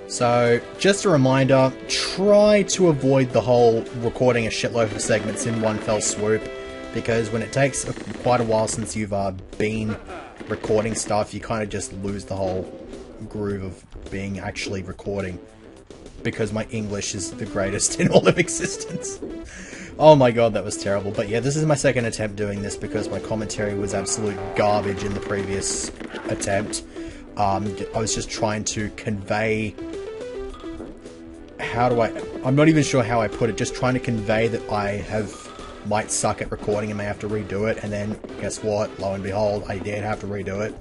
So, just a reminder, try to avoid the whole recording a shitload of segments in one fell swoop, because when it takes quite a while since you've been recording stuff, you kind of just lose the whole groove of being actually recording, because my English is the greatest in all of existence. Oh my god, that was terrible. But yeah, this is my second attempt doing this because my commentary was absolute garbage in the previous attempt. I was just trying to convey... I'm not even sure how I put it, just trying to convey that I might suck at recording and may have to redo it, and then guess what? Lo and behold, I did have to redo it.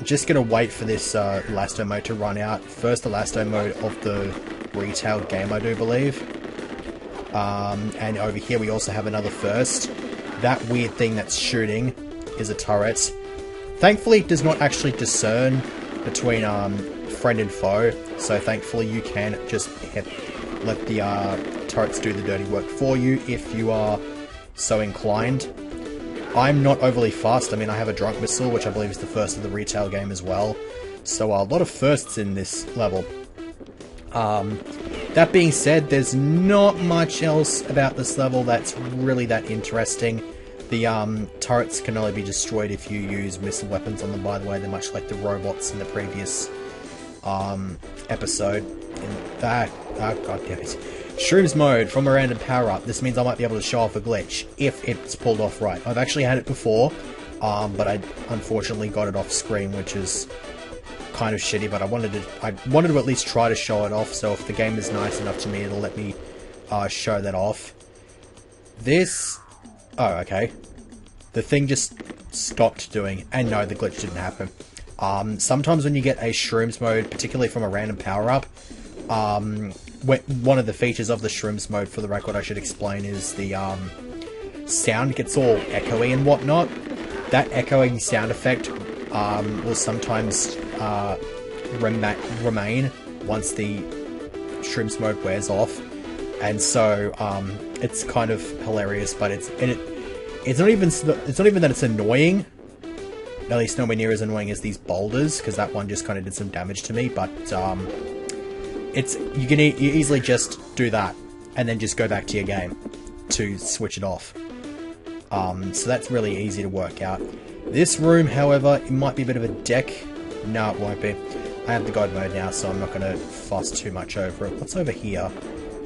Just gonna wait for this Elasto mode to run out. First Elasto mode of the retail game, I do believe. And over here we also have another first. That weird thing that's shooting is a turret. Thankfully it does not actually discern between friend and foe, so thankfully you can just let the turrets do the dirty work for you if you are so inclined. I'm not overly fast. I mean, I have a drunk missile, which I believe is the first of the retail game as well, so a lot of firsts in this level. That being said, there's not much else about this level that's really that interesting. The turrets can only be destroyed if you use missile weapons on them, by the way. They're much like the robots in the previous episode. God damn it. Shrooms mode from a random power-up. This means I might be able to show off a glitch, if it's pulled off right. I've actually had it before, but I unfortunately got it off screen, which is kind of shitty, but I wanted to at least try to show it off, so if the game is nice enough to me, it'll let me show that off. This... Oh, okay. The thing just stopped doing, and no, the glitch didn't happen. Sometimes when you get a Shrooms mode, particularly from a random power-up, one of the features of the Shrooms mode, for the record I should explain, is the sound gets all echoey and whatnot. That echoing sound effect will sometimes remain once the Shrooms mode wears off, and so it's kind of hilarious, but it's not even that it's annoying. At least nowhere near as annoying as these boulders, because that one just kind of did some damage to me, but you can easily just do that and then just go back to your game to switch it off. So that's really easy to work out. This room, however, it might be a bit of a deck. No, it won't be. I have the God mode now, so I'm not going to fuss too much over it. What's over here?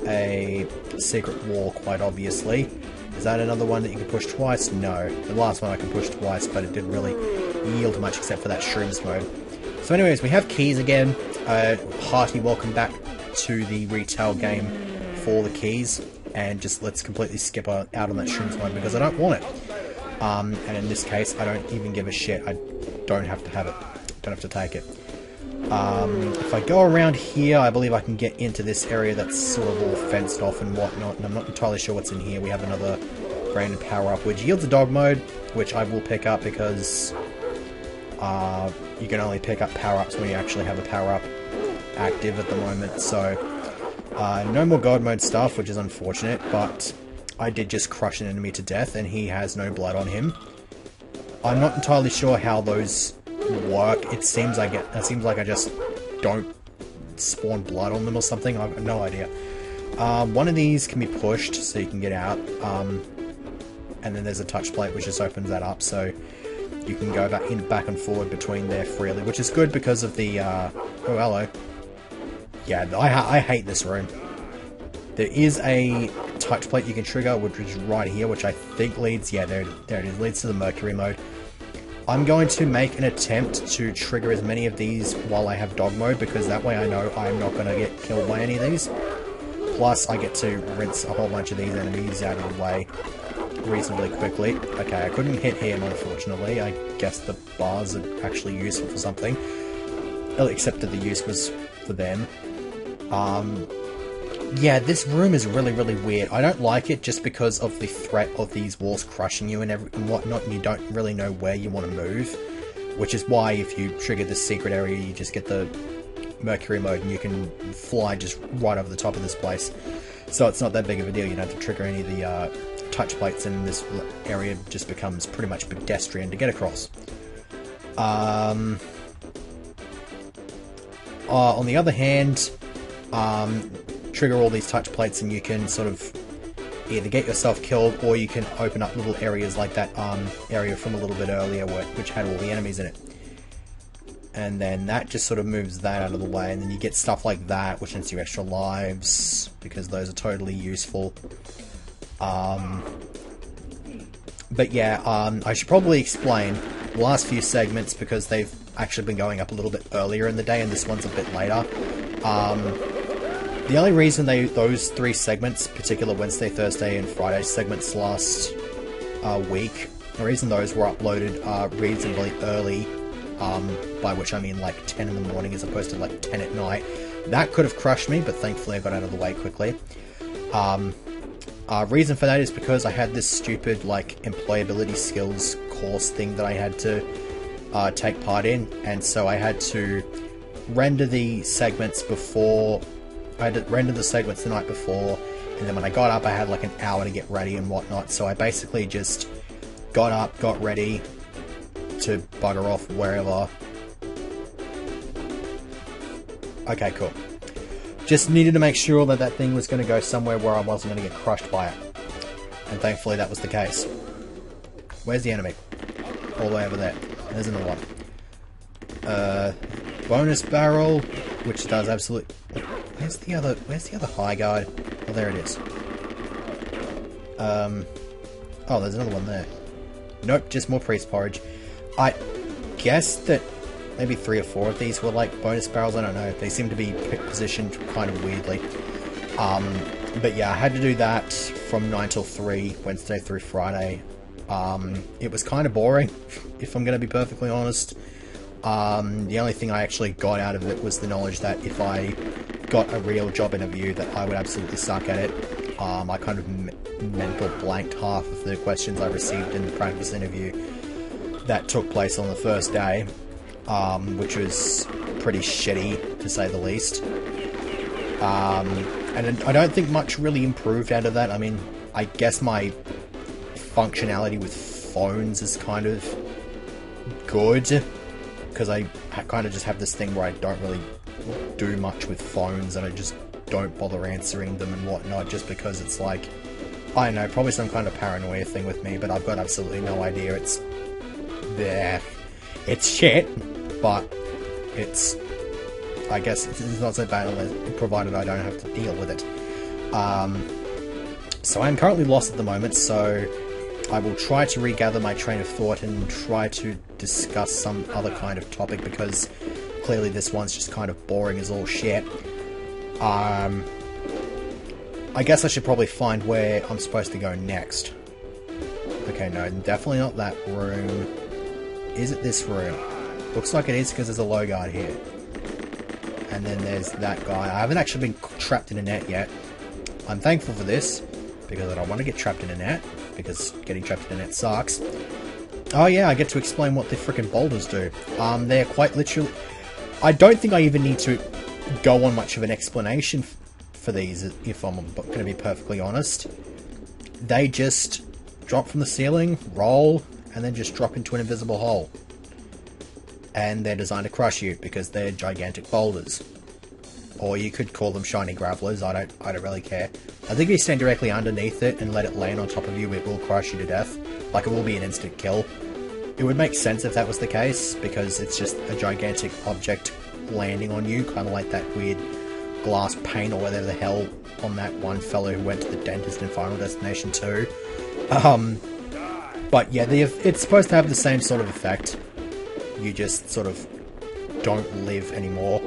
A secret wall, quite obviously. Is that another one that you can push twice? No. The last one I can push twice, but it didn't really yield much except for that Shrooms mode. So anyways, we have keys again. Hearty welcome back to the retail game for the keys. And just let's completely skip out on that Shrooms mode because I don't want it. And in this case, I don't even give a shit. I don't have to have it. Don't have to take it. If I go around here, I believe I can get into this area that's sort of all fenced off and whatnot, and I'm not entirely sure what's in here. We have another random power-up, which yields a dog mode, which I will pick up because you can only pick up power-ups when you actually have a power-up active at the moment, so no more God mode stuff, which is unfortunate, but I did just crush an enemy to death, and he has no blood on him. I'm not entirely sure how those work. It seems like I just don't spawn blood on them or something. I've got no idea. One of these can be pushed so you can get out, and then there's a touch plate which just opens that up, so you can go back and forward between there freely, which is good because of the oh, hello. Yeah, I hate this room. There is a touch plate you can trigger, which is right here, which I think leads, yeah, there it is, leads to the Mercury mode. I'm going to make an attempt to trigger as many of these while I have dog mode, because that way I know I'm not going to get killed by any of these. Plus, I get to rinse a whole bunch of these enemies out of the way reasonably quickly. Okay, I couldn't hit him, unfortunately. I guess the bars are actually useful for something. Except that the use was for them. Yeah, this room is really, really weird. I don't like it just because of the threat of these walls crushing you and whatnot, and you don't really know where you want to move. Which is why if you trigger this secret area, you just get the Mercury mode and you can fly just right over the top of this place. So it's not that big of a deal. You don't have to trigger any of the touch plates, and this area just becomes pretty much pedestrian to get across. On the other hand, trigger all these touch plates and you can sort of either get yourself killed or you can open up little areas like that area from a little bit earlier which had all the enemies in it. And then that just sort of moves that out of the way, and then you get stuff like that which lets you extra lives because those are totally useful. But yeah, I should probably explain the last few segments because they've actually been going up a little bit earlier in the day and this one's a bit later. The only reason those 3 segments, particular Wednesday, Thursday and Friday segments last week, the reason those were uploaded reasonably early, by which I mean like 10 in the morning as opposed to like 10 at night, that could have crushed me, but thankfully I got out of the way quickly. Reason for that is because I had this stupid like employability skills course thing that I had to take part in, and so I had to render the segments before. I had to render the segments the night before, and then when I got up I had like an hour to get ready and whatnot, so I basically just got up, got ready to bugger off wherever. Okay, cool. Just needed to make sure that that thing was going to go somewhere where I wasn't going to get crushed by it. And thankfully that was the case. Where's the enemy? All the way over there. There's another one. Bonus barrel, which does absolutely... Where's the other high guard? Oh, there it is. Oh, there's another one there. Nope, just more priest porridge. I guess that maybe 3 or 4 of these were like bonus barrels, I don't know. They seem to be positioned kind of weirdly. But yeah, I had to do that from 9 till 3, Wednesday through Friday. It was kind of boring, if I'm going to be perfectly honest. The only thing I actually got out of it was the knowledge that if I got a real job interview that I would absolutely suck at it. I kind of mental blanked half of the questions I received in the practice interview that took place on the first day, which was pretty shitty to say the least. And I don't think much really improved out of that. I mean, I guess my functionality with phones is kind of good, because I kind of just have this thing where I don't really do much with phones and I just don't bother answering them and whatnot, just because it's like, I don't know, probably some kind of paranoia thing with me, but I've got absolutely no idea. It's there. It's shit, but it's, I guess it's not so bad provided I don't have to deal with it. So I'm currently lost at the moment, so I will try to regather my train of thought and try to discuss some other kind of topic, because clearly this one's just kind of boring as all shit. I guess I should probably find where I'm supposed to go next. Okay, no, definitely not that room. Is it this room? Looks like it is, because there's a low guard here. And then there's that guy. I haven't actually been trapped in a net yet. I'm thankful for this, because I don't want to get trapped in a net, because getting trapped in a net sucks. Oh yeah, I get to explain what the frickin' boulders do. They're quite literally... I don't think I even need to go on much of an explanation for these, if I'm going to be perfectly honest. They just drop from the ceiling, roll, and then just drop into an invisible hole. And they're designed to crush you, because they're gigantic boulders. Or you could call them shiny gravelers, I don't really care. I think if you stand directly underneath it and let it land on top of you, it will crush you to death. Like, it will be an instant kill. It would make sense if that was the case, because it's just a gigantic object landing on you, kind of like that weird glass pane or whatever the hell on that one fellow who went to the dentist in Final Destination 2. But yeah, it's supposed to have the same sort of effect. You just sort of don't live anymore.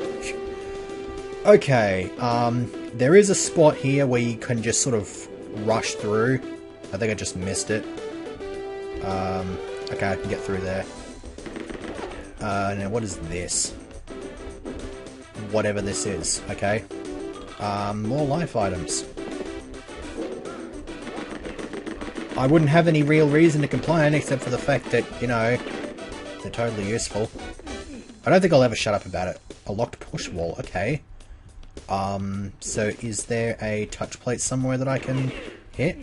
Okay, there is a spot here where you can just sort of rush through. I think I just missed it. Okay, I can get through there. Now what is this? Whatever this is, okay. More life items. I wouldn't have any real reason to complain, except for the fact that, you know, they're totally useful. I don't think I'll ever shut up about it. A locked push wall, okay. So is there a touch plate somewhere that I can hit?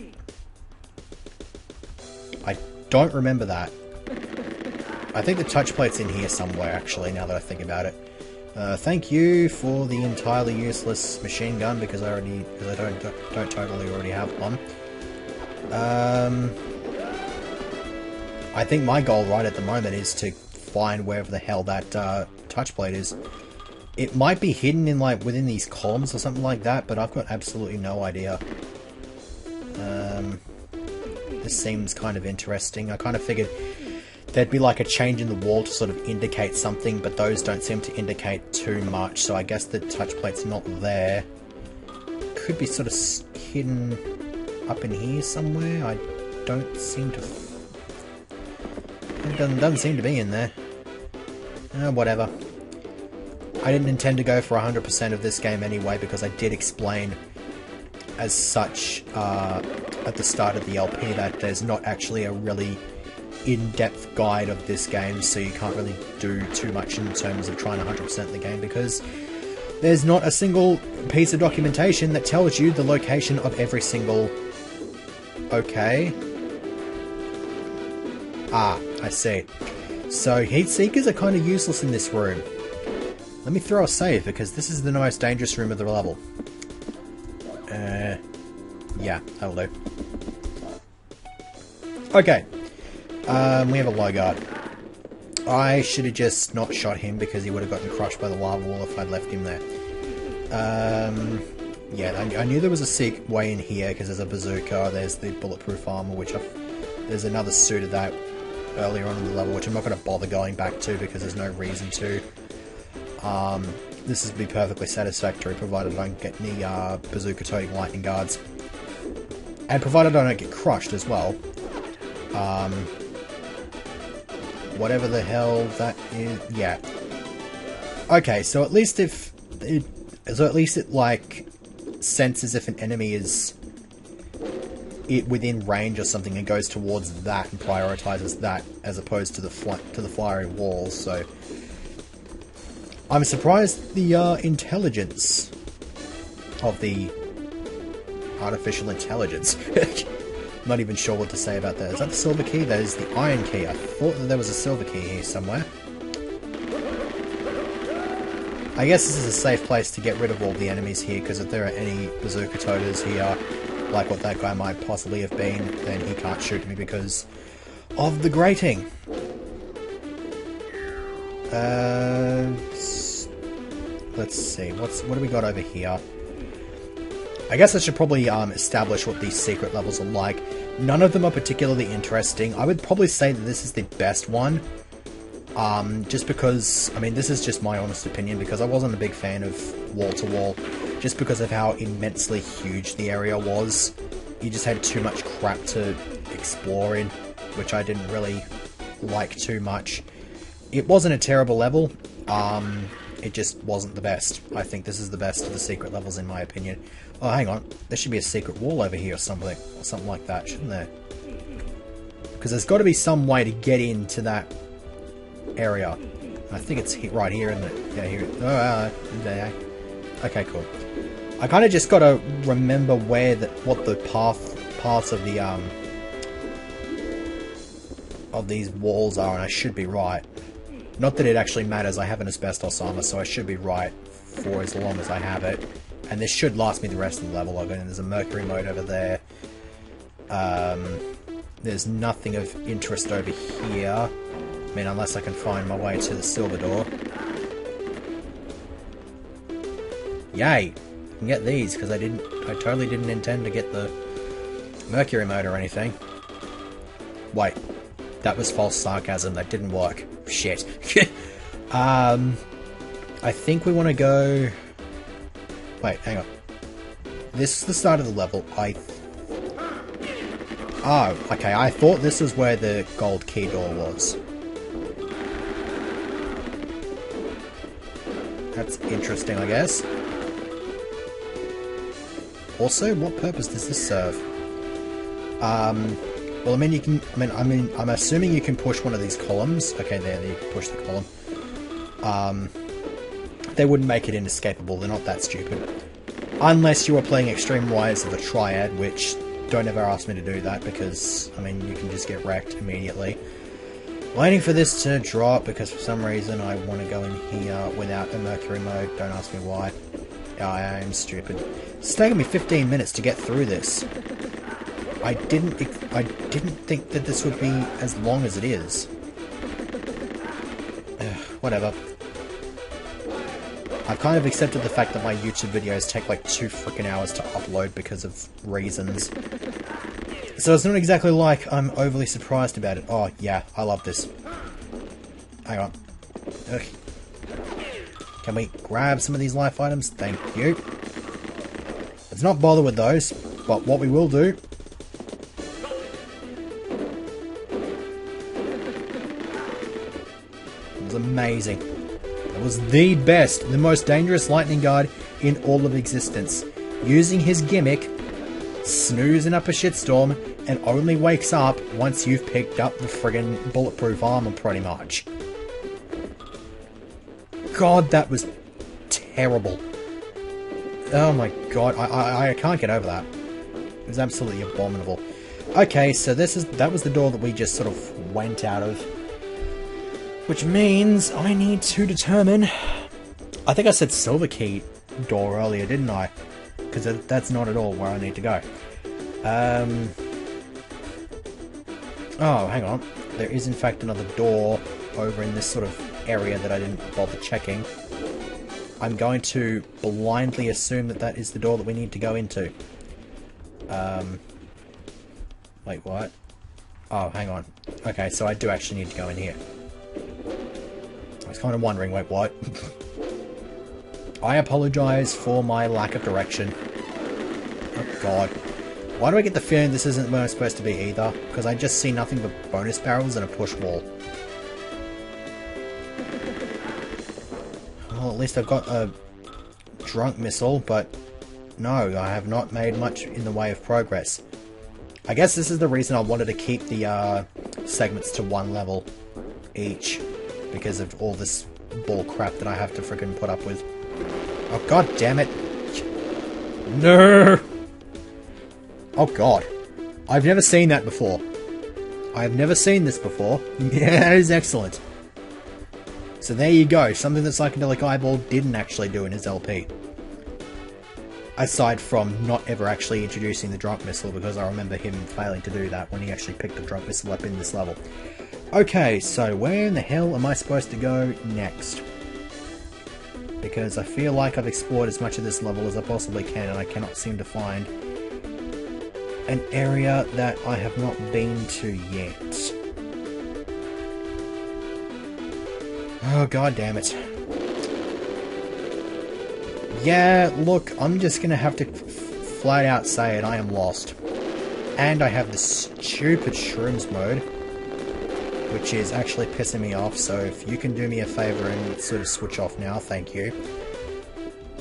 I don't remember that. I think the touch plate's in here somewhere, actually, now that I think about it. Thank you for the entirely useless machine gun because I don't totally already have one. I think my goal right at the moment is to find wherever the hell that touch plate is. It might be hidden in like within these columns or something like that, but I've got absolutely no idea. This seems kind of interesting. I kind of figured there'd be like a change in the wall to sort of indicate something, but those don't seem to indicate too much, so I guess the touch plate's not there. Could be sort of hidden up in here somewhere. I don't seem to... It doesn't seem to be in there. Whatever. I didn't intend to go for 100% of this game anyway, because I did explain as such at the start of the LP that there's not actually a really in-depth guide of this game, so you can't really do too much in terms of trying to 100% the game, because there's not a single piece of documentation that tells you the location of every single... Okay. Ah, I see. So heat seekers are kind of useless in this room. Let me throw a save, because this is the most dangerous room of the level. Yeah, that'll do. Okay. We have a low guard. I should have just not shot him because he would have gotten crushed by the lava wall if I'd left him there. Yeah, I knew there was a secret way in here because there's a bazooka, there's the bulletproof armor, which there's another suit of that earlier on in the level, which I'm not going to bother going back to because there's no reason to. This would be perfectly satisfactory provided I don't get any bazooka toting lightning guards. And provided I don't get crushed as well. Whatever the hell that is, yeah. Okay, so at least it like senses if an enemy is within range or something and goes towards that and prioritizes that as opposed to the fiery walls. So I'm surprised the intelligence of the artificial intelligence. Not even sure what to say about that. Is that the silver key? That is the iron key. I thought that there was a silver key here somewhere. I guess this is a safe place to get rid of all the enemies here, because if there are any bazooka toters here, like what that guy might possibly have been, then he can't shoot me because of the grating. Let's see. What do we got over here? I guess I should probably establish what these secret levels are like. None of them are particularly interesting. I would probably say that this is the best one. Just because, I mean, this is just my honest opinion, because I wasn't a big fan of wall-to-wall, just because of how immensely huge the area was. You just had too much crap to explore in, which I didn't really like too much. It wasn't a terrible level, it just wasn't the best. I think this is the best of the secret levels in my opinion. Oh, hang on. There should be a secret wall over here or something like that, shouldn't there? Because there's got to be some way to get into that area. I think it's right here, isn't it? Yeah, here. Oh, okay, cool. I kind of just got to remember what the paths of the of these walls are, and I should be right. Not that it actually matters. I have an asbestos armor, so I should be right for as long as I have it. And this should last me the rest of the level. There's a mercury mode over there. There's nothing of interest over here. I mean, unless I can find my way to the silver door. Yay! I can get these, because I totally didn't intend to get the mercury mode or anything. Wait. That was false sarcasm. That didn't work. Shit. I think we want to go... Wait, hang on. This is the start of the level. Oh, okay. I thought this was where the gold key door was. That's interesting, I guess. Also, what purpose does this serve? Well, I mean, you can... I'm assuming you can push one of these columns. Okay, there, you can push the column. They wouldn't make it inescapable. They're not that stupid. Unless you were playing Extreme Rise of the Triad, which... Don't ever ask me to do that, because, I mean, you can just get wrecked immediately. Waiting for this to drop because for some reason I want to go in here without a mercury mode. Don't ask me why. I am stupid. It's taken me 15 minutes to get through this. I didn't think that this would be as long as it is. Whatever. I've kind of accepted the fact that my YouTube videos take like 2 freaking hours to upload because of reasons. So it's not exactly like I'm overly surprised about it. Oh yeah, I love this. Hang on. Ugh. Can we grab some of these life items? Thank you. Let's not bother with those, but what we will do... It was amazing. It was the best, the most dangerous lightning guard in all of existence. Using his gimmick, snoozing up a shitstorm, and only wakes up once you've picked up the friggin' bulletproof armor, pretty much. God, that was terrible. Oh my god, I can't get over that. It was absolutely abominable. Okay, so that was the door that we just sort of went out of. Which means I need to determine... I think I said silver key door earlier, didn't I? Because that's not at all where I need to go. Oh, hang on. There is in fact another door over in this sort of area that I didn't bother checking. I'm going to blindly assume that that is the door that we need to go into. Wait, what? Oh, hang on. Okay, so I do actually need to go in here. I was kind of wondering, wait, what? I apologize for my lack of direction. Oh god. Why do I get the feeling this isn't where I'm supposed to be either? Because I just see nothing but bonus barrels and a push wall. Well, at least I've got a drunk missile, but no, I have not made much in the way of progress. I guess this is the reason I wanted to keep the segments to 1 level each, because of all this bull crap that I have to freaking put up with. Oh god damn it! No! Oh god. I've never seen that before. I have never seen this before. Yeah, that is excellent. So there you go, something that Psychedelic Eyeball didn't actually do in his LP. Aside from not ever actually introducing the drunk missile, because I remember him failing to do that when he actually picked the drunk missile up in this level. Okay, so where in the hell am I supposed to go next? Because I feel like I've explored as much of this level as I possibly can, and I cannot seem to find an area that I have not been to yet. Oh god damn it. Yeah, look, I'm just gonna have to flat out say it, I am lost. And I have this stupid shrooms mode, which is actually pissing me off, so if you can do me a favour and sort of switch off now, thank you.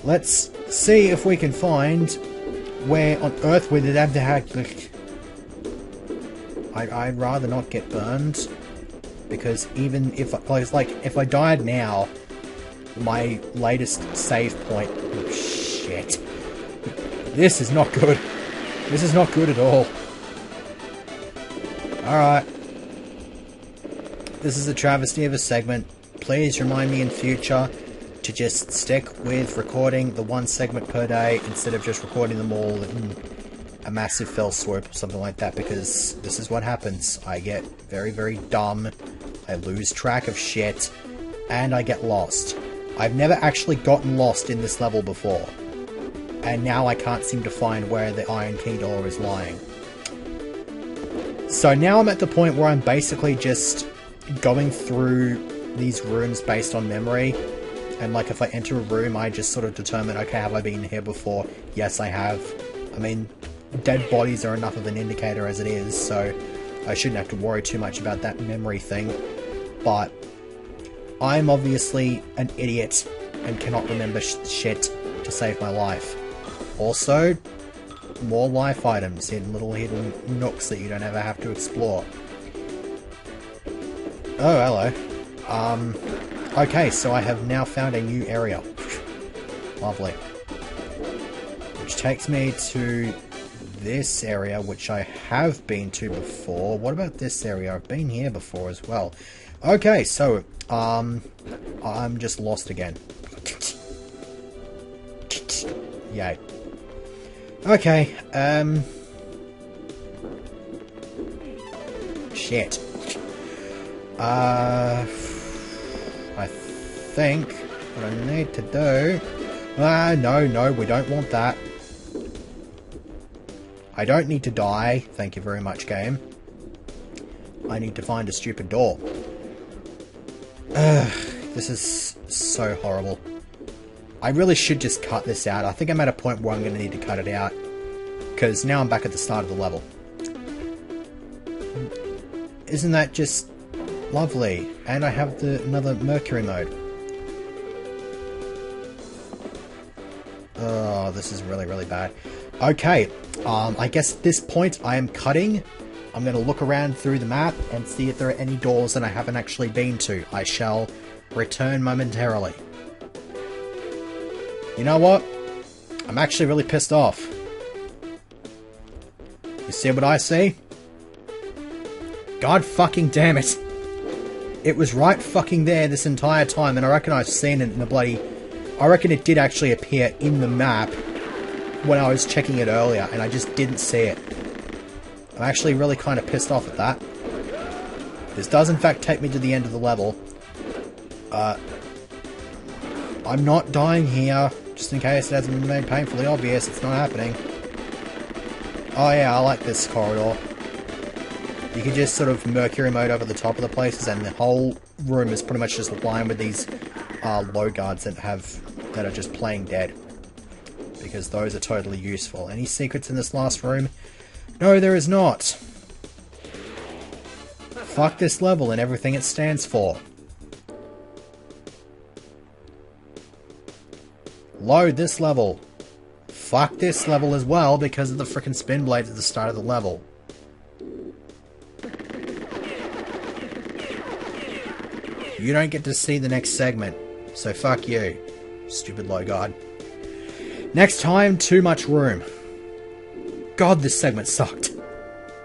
Let's see if we can find where on earth we did have to hack. I'd rather not get burned, because even if if I died now, my latest save point. Oh shit! This is not good. This is not good at all. All right. This is a travesty of a segment. Please remind me in future to just stick with recording the 1 segment per day instead of just recording them all in a massive fell swoop or something like that, because this is what happens. I get very, very dumb, I lose track of shit, and I get lost. I've never actually gotten lost in this level before, and now I can't seem to find where the iron key door is lying. So now I'm at the point where I'm basically just going through these rooms based on memory, and like if I enter a room I just sort of determine, okay, have I been here before? Yes, I have. I mean, dead bodies are enough of an indicator as it is, so I shouldn't have to worry too much about that memory thing, but I'm obviously an idiot and cannot remember shit to save my life. Also, more life items in little hidden nooks that you don't ever have to explore. Oh, hello. Okay, so I have now found a new area. Lovely. Which takes me to this area, which I have been to before. What about this area? I've been here before as well. Okay, so, I'm just lost again. Yay. Okay, shit. I think what I need to do... no, we don't want that. I don't need to die. Thank you very much, game. I need to find a stupid door. This is so horrible. I really should just cut this out. I think I'm at a point where I'm going to need to cut it out. Because now I'm back at the start of the level. Isn't that just lovely? And I have another Mercury mode. Oh, this is really, really bad. Okay, I guess at this point I am cutting. I'm going to look around through the map and see if there are any doors that I haven't actually been to. I shall return momentarily. You know what? I'm actually really pissed off. You see what I see? God fucking damn it. It was right fucking there this entire time, and I reckon I've seen it in the bloody... I reckon it did actually appear in the map when I was checking it earlier, and I just didn't see it. I'm actually really kind of pissed off at that. This does in fact take me to the end of the level. I'm not dying here, just in case it hasn't been made painfully obvious. It's not happening. Oh yeah, I like this corridor. You can just sort of Mercury mode over the top of the places, and the whole room is pretty much just lined with these low guards that are just playing dead. Because those are totally useful. Any secrets in this last room? No, there is not. Fuck this level and everything it stands for. Load this level. Fuck this level as well because of the frickin' spin blades at the start of the level. You don't get to see the next segment, so fuck you, stupid low guard. Next time, too much room. God, this segment sucked.